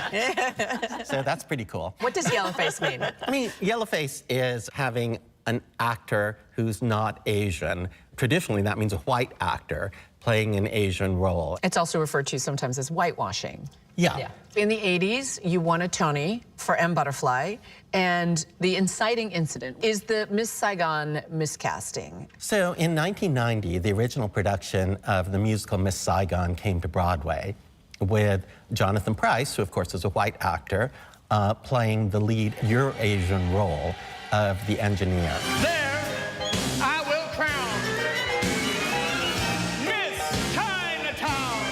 So that's pretty cool. What does yellowface mean? I mean, yellowface is having an actor who's not Asian. Traditionally, that means a white actor playing an Asian role. It's also referred to sometimes as whitewashing. Yeah. In the 80s, you won a Tony for M. Butterfly, and the inciting incident is the Miss Saigon miscasting. So in 1990, the original production of the musical Miss Saigon came to Broadway with Jonathan Pryce, who of course is a white actor, playing the lead Eurasian role of the engineer. There, I will crown Miss Chinatown.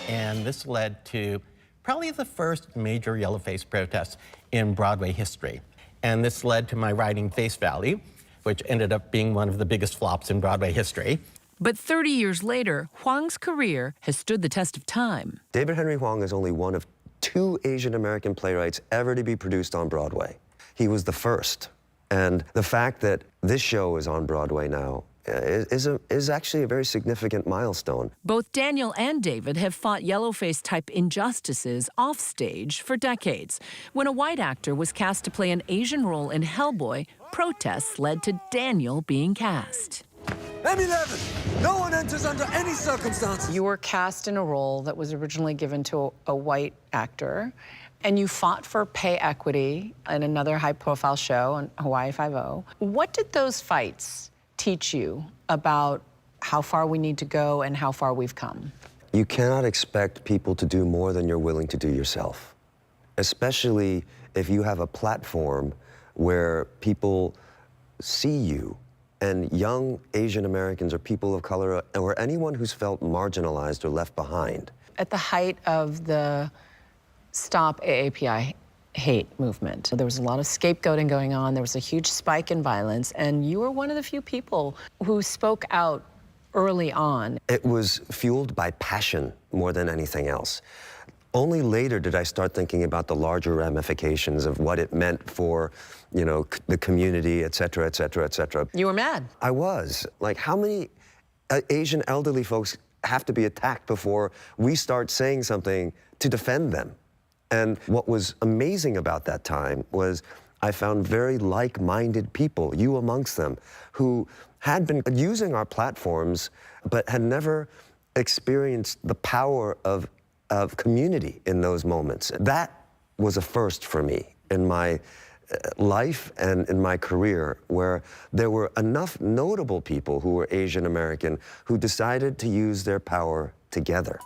And this led to probably the first major yellowface protest in Broadway history. And this led to my writing Face Value, which ended up being one of the biggest flops in Broadway history. But 30 years later, Hwang's career has stood the test of time. David Henry Hwang is only one of 2 Asian American playwrights ever to be produced on Broadway. He was the first. And the fact that this show is on Broadway now is actually a very significant milestone. Both Daniel and David have fought yellowface-type injustices offstage for decades. When a white actor was cast to play an Asian role in Hellboy, protests led to Daniel being cast. M11, no one enters under any circumstances. You were cast in a role that was originally given to a white actor, and you fought for pay equity in another high-profile show on Hawaii Five-0. What did those fights teach you about how far we need to go and how far we've come? You cannot expect people to do more than you're willing to do yourself, especially if you have a platform where people see you, and young Asian Americans or people of color or anyone who's felt marginalized or left behind. At the height of the Stop AAPI hate movement, there was a lot of scapegoating going on. There was a huge spike in violence, and you were one of the few people who spoke out early on. It was fueled by passion more than anything else. Only later did I start thinking about the larger ramifications of what it meant for, you know, the community, et cetera, et cetera, et cetera. You were mad. I was. Like, how many Asian elderly folks have to be attacked before we start saying something to defend them? And what was amazing about that time was I found very like-minded people, you amongst them, who had been using our platforms but had never experienced the power of community in those moments. That was a first for me in my life and in my career, where there were enough notable people who were Asian American who decided to use their power together.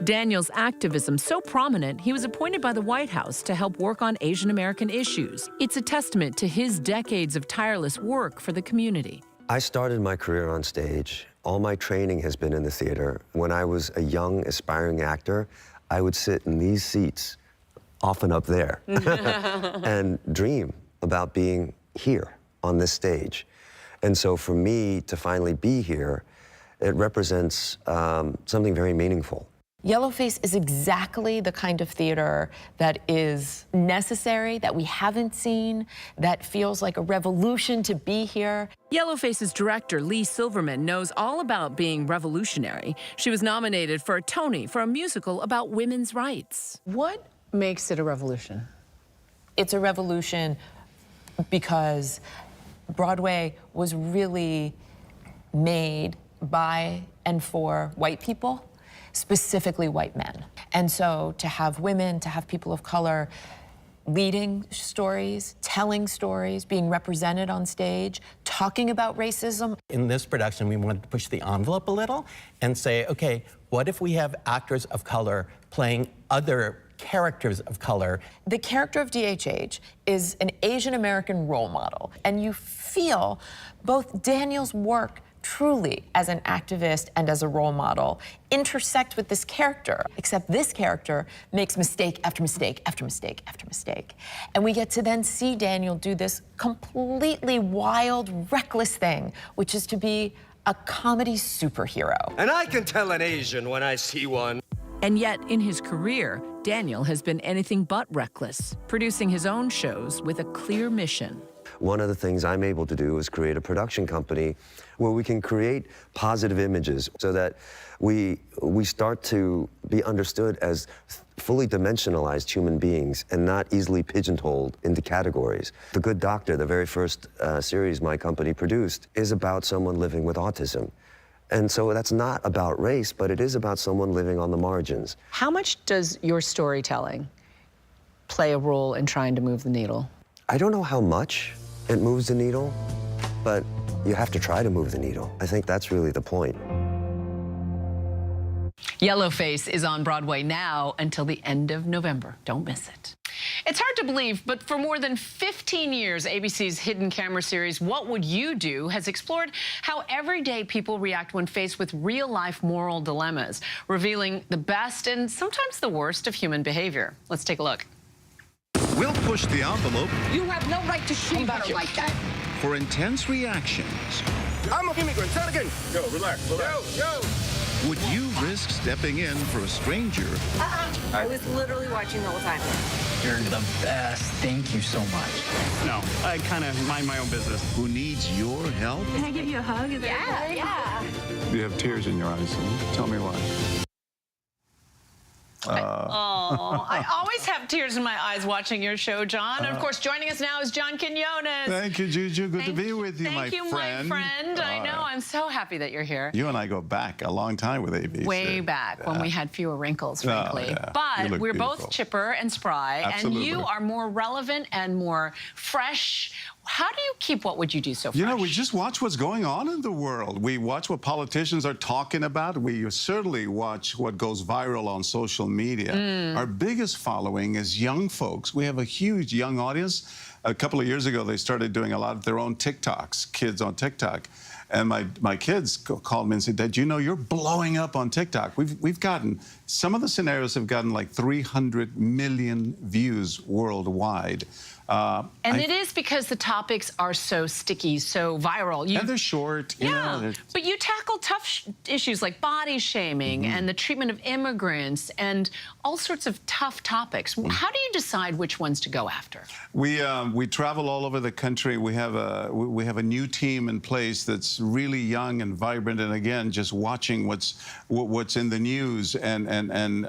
Daniel's activism so prominent, he was appointed by the White House to help work on Asian American issues. It's a testament to his decades of tireless work for the community. I started my career on stage. All my training has been in the theater. When I was a young, aspiring actor, I would sit in these seats, often up there, and dream about being here on this stage. And so for me to finally be here, it represents something very meaningful. Yellowface is exactly the kind of theater that is necessary, that we haven't seen, that feels like a revolution to be here. Yellowface's director, Lee Silverman, knows all about being revolutionary. She was nominated for a Tony for a musical about women's rights. What makes it a revolution? It's a revolution because Broadway was really made by and for white people, specifically white men. And so to have women, to have people of color leading stories, telling stories, being represented on stage, talking about racism. In this production, we wanted to push the envelope a little and say, okay, what if we have actors of color playing other characters of color? The character of DHH is an Asian American role model, and you feel both Daniel's work truly as an activist and as a role model intersect with this character, except this character makes mistake after mistake after mistake after mistake. And we get to then see Daniel do this completely wild, reckless thing, which is to be a comedy superhero. And I can tell an Asian when I see one. And yet, in his career, Daniel has been anything but reckless, producing his own shows with a clear mission. One of the things I'm able to do is create a production company where we can create positive images so that we start to be understood as fully dimensionalized human beings and not easily pigeonholed into categories. The Good Doctor, the very first series my company produced, is about someone living with autism. And so that's not about race, but it is about someone living on the margins. How much does your storytelling play a role in trying to move the needle? I don't know how much it moves the needle, but you have to try to move the needle. I think that's really the point. Yellowface is on Broadway now until the end of November. Don't miss it. It's hard to believe, but for more than 15 years, ABC's hidden camera series, What Would You Do?, has explored how everyday people react when faced with real-life moral dilemmas, revealing the best and sometimes the worst of human behavior. Let's take a look. We'll push the envelope. You have no right to shoot better like that. For intense reactions. I'm an immigrant. Say it again. Yo, relax. Yo. Would you risk stepping in for a stranger? I was literally watching the whole time. You're the best. Thank you so much. No, I kind of mind my own business. Who needs your help? Can I give you a hug? Is that okay? Yeah. You have tears in your eyes, so tell me why. I always have tears in my eyes watching your show, John. And of course, joining us now is John Quinones. Thank you, Juju. Good to be with you, my friend. Thank you, my friend. I know. I'm so happy that you're here. You and I go back a long time with ABC. Way back when we had fewer wrinkles, frankly. Yeah. But we're beautiful. both chipper and spry, Absolutely. and you are more relevant and more fresh. How do you keep What Would You Do so fresh? You know, we just watch what's going on in the world. We watch what politicians are talking about. We certainly watch what goes viral on social media. Our biggest following is young folks. We have a huge young audience. A couple of years ago, they started doing a lot of their own TikToks, kids on TikTok. And my kids called me and said, Dad, you know, you're blowing up on TikTok. We've gotten, some of the scenarios have gotten like 300 million views worldwide. And it is because the topics are so sticky, so viral. And they're short. You know, but you tackle tough issues like body shaming and the treatment of immigrants and all sorts of tough topics. How do you decide which ones to go after? We travel all over the country. We have a new team in place that's really young and vibrant, and again, just watching what's in the news and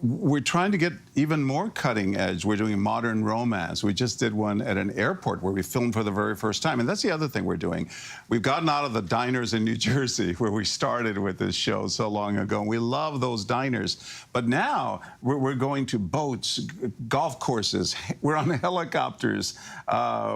we're trying to get even more cutting edge. We're doing modern romance. We just did one at an airport where we filmed for the very first time. And that's the other thing we're doing. We've gotten out of the diners in New Jersey where we started with this show so long ago. And we love those diners. But now we're going to boats, golf courses. We're on helicopters.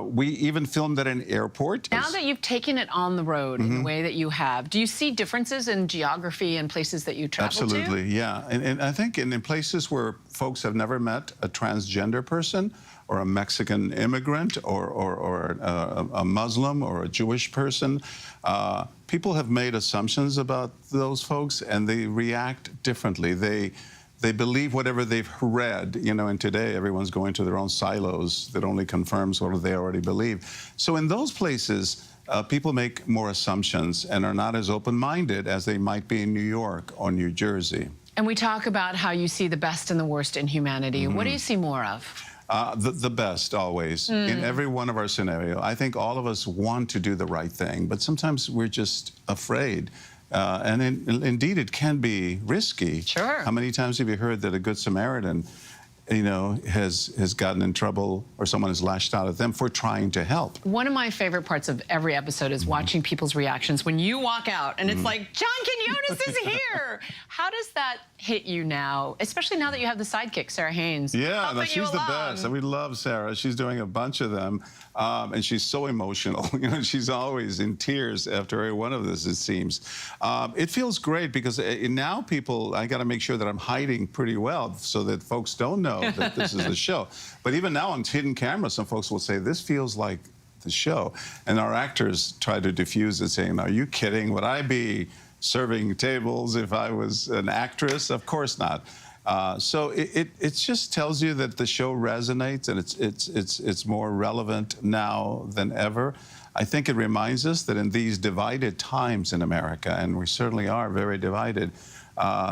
We even filmed at an airport. Now that you've taken it on the road in the way that you have, do you see differences in geography and places that you travel to? Absolutely, yeah. And I think in places places where folks have never met a transgender person or a Mexican immigrant or a Muslim or a Jewish person. People have made assumptions about those folks, and they react differently. They believe whatever they've read, you know, and today everyone's going to their own silos that only confirms what they already believe. So in those places, people make more assumptions and are not as open-minded as they might be in New York or New Jersey. And we talk about how you see the best and the worst in humanity. What do you see more of? The best, always, in every one of our scenarios. I think all of us want to do the right thing, but sometimes we're just afraid. And indeed, it can be risky. Sure. How many times have you heard that a Good Samaritan, you know, has gotten in trouble or someone has lashed out at them for trying to help? One of my favorite parts of every episode is watching people's reactions when you walk out and it's like, John Quinones is here. How does that hit you now, especially now that you have the sidekick, Sarah Haynes? Yeah, no, she's the best. And we love Sarah. She's doing a bunch of them. And she's so emotional. You know, she's always in tears after every one of this, it seems. It feels great because now people, I got to make sure that I'm hiding pretty well so that folks don't know that this is the show. But even now on hidden camera, some folks will say, this feels like the show. And our actors try to diffuse it, saying, are you kidding? Would I be serving tables if I was an actress? Of course not. So it just tells you that the show resonates and it's more relevant now than ever. I think it reminds us that in these divided times in America, and we certainly are very divided,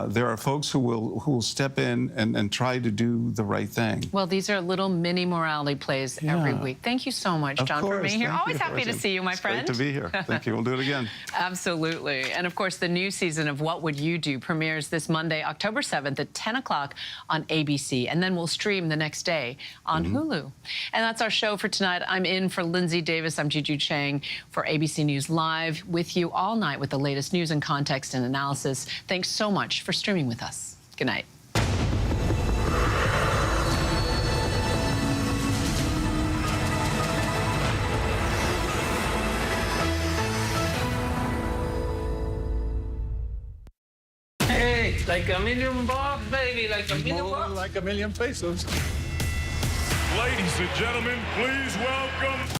there are folks who will step in and try to do the right thing. Well, these are little mini morality plays every week. Thank you so much, John, for being here. Always happy to see you, my friend. Great to be here. Thank you. We'll do it again. Absolutely. And of course, the new season of What Would You Do premieres this Monday, October 7th at 10 o'clock on ABC. And then we'll stream the next day on Hulu. And that's our show for tonight. I'm in for Linsey Davis. I'm Juju Chang for ABC News Live with you all night with the latest news and context and analysis. Thanks so much for streaming with us. Good night. Hey, like $1 million bucks, baby, like $1 million bucks. Like $1 million pesos. Ladies and gentlemen, please welcome